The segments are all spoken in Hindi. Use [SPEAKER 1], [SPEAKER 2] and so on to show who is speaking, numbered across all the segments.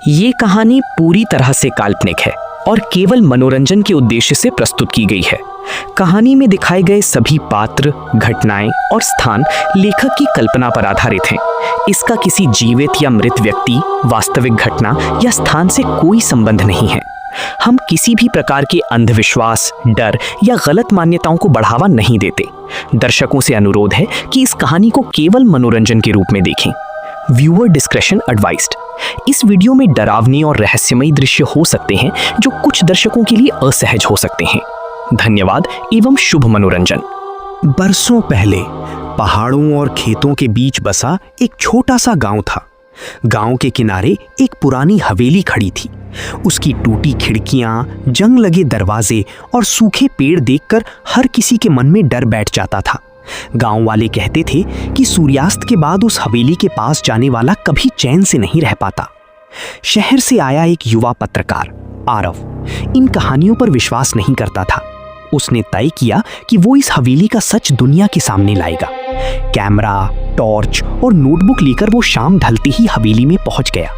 [SPEAKER 1] ये कहानी पूरी तरह से काल्पनिक है और केवल मनोरंजन के उद्देश्य से प्रस्तुत की गई है। कहानी में दिखाए गए सभी पात्र, घटनाएं और स्थान लेखक की कल्पना पर आधारित हैं। इसका किसी जीवित या मृत व्यक्ति, वास्तविक घटना या स्थान से कोई संबंध नहीं है। हम किसी भी प्रकार के अंधविश्वास, डर या गलत मान्यताओं को बढ़ावा नहीं देते। दर्शकों से अनुरोध है कि इस कहानी को केवल मनोरंजन के रूप में देखें। Viewer discretion advised. इस वीडियो में डरावनी और रहस्यमयी दृश्य हो सकते हैं जो कुछ दर्शकों के लिए असहज हो सकते हैं। धन्यवाद एवं शुभ मनोरंजन।
[SPEAKER 2] बरसों पहले पहाड़ों और खेतों के बीच बसा एक छोटा सा गांव था। गांव के किनारे एक पुरानी हवेली खड़ी थी। उसकी टूटी खिड़कियां, जंग लगे दरवाजे और सूखे पेड़ देखकर हर किसी के मन में डर बैठ जाता था। गांव वाले कहते थे कि सूर्यास्त के बाद उस हवेली के पास जाने वाला कभी चैन से नहीं रह पाता। शहर से आया एक युवा पत्रकार आरव इन कहानियों पर विश्वास नहीं करता था। उसने तय किया कि वो इस हवेली का सच दुनिया के सामने लाएगा। कैमरा, टॉर्च और नोटबुक लेकर वो शाम ढलते ही हवेली में पहुंच गया।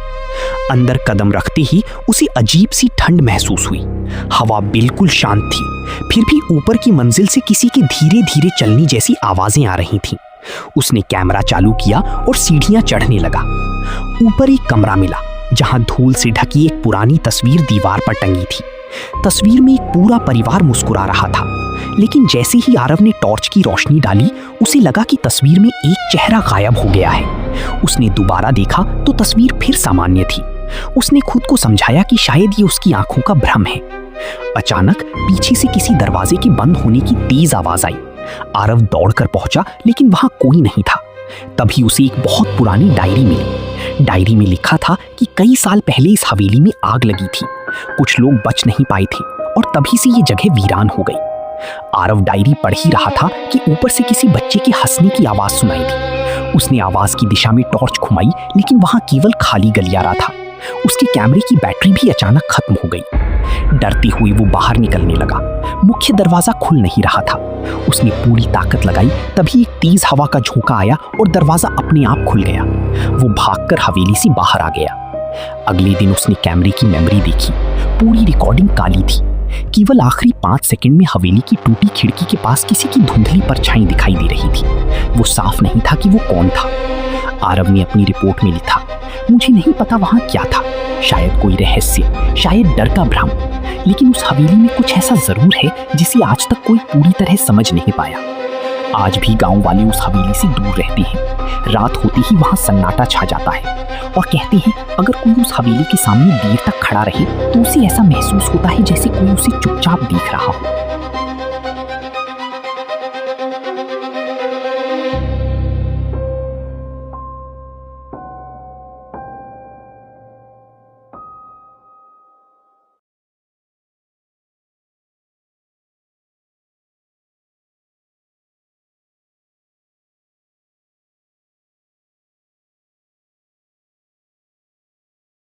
[SPEAKER 2] अंदर कदम रखते ही उसे अजीब सी ठंड महसूस हुई। हवा बिल्कुल शांत थी, फिर भी ऊपर की मंजिल से किसी के धीरे धीरे चलने जैसी आवाजें आ रही थीं। उसने कैमरा चालू किया और सीढ़ियां चढ़ने लगा। ऊपर एक कमरा मिला जहां धूल से ढकी एक पुरानी तस्वीर दीवार पर टंगी थी। तस्वीर में एक पूरा परिवार मुस्कुरा रहा था, लेकिन जैसे ही आरव ने टॉर्च की रोशनी डाली, उसे लगा कि तस्वीर में एक चेहरा गायब हो गया है। उसने दोबारा देखा तो तस्वीर फिर सामान्य थी। उसने खुद को समझाया कि शायद ये उसकी आंखों का भ्रम है। अचानक पीछे से किसी दरवाजे के बंद होने की तेज आवाज आई। आरव दौड़कर पहुंचा, लेकिन वहां कोई नहीं था। तभी उसे एक बहुत पुरानी डायरी मिली। डायरी में लिखा था कि कई साल पहले इस हवेली में आग लगी थी। कुछ लोग बच नहीं पाए थे और तभी से ये जगह वीरान हो गई। आरव डायरी पढ़ ही रहा था कि ऊपर से किसी बच्चे के हंसने की आवाज सुनाई दी। उसने आवाज की दिशा में टॉर्च घुमाई, लेकिन वहां केवल खाली गलियारा था। उसके कैमरे की बैटरी भी अचानक खत्म हो गई। डरती हुई वो बाहर निकलने लगा। मुख्य दरवाजा खुल नहीं रहा था। उसने पूरी ताकत लगाई, तभी एक तेज हवा का झोंका आया और दरवाजा अपने आप खुल गया। वो भागकर हवेली से बाहर आ गया। अगले दिन उसने कैमरे की मेमोरी देखी। पूरी रिकॉर्डिंग काली थी। केवल आखिरी 5 सेकंड में हवेली की टूटी खिड़की के पास किसी की धुंधली परछाई दिखाई दे रही थी। वो साफ नहीं था कि वो कौन था। आरव ने अपनी रिपोर्ट में लिखा, मुझे नहीं पता वहां क्या था। शायद कोई रहस्य, शायद डर का भ्रम, लेकिन उस हवेली में कुछ ऐसा जरूर है जिसे आज तक कोई पूरी तरह समझ नहीं पाया। आज भी गांव वाले उस हवेली से दूर रहते हैं। रात होते ही वहां सन्नाटा छा जाता है और कहते हैं अगर कोई उस हवेली के सामने देर तक खड़ा रहे तो उसे ऐसा महसूस होता है जैसे कोई उसे चुपचाप देख रहा हो।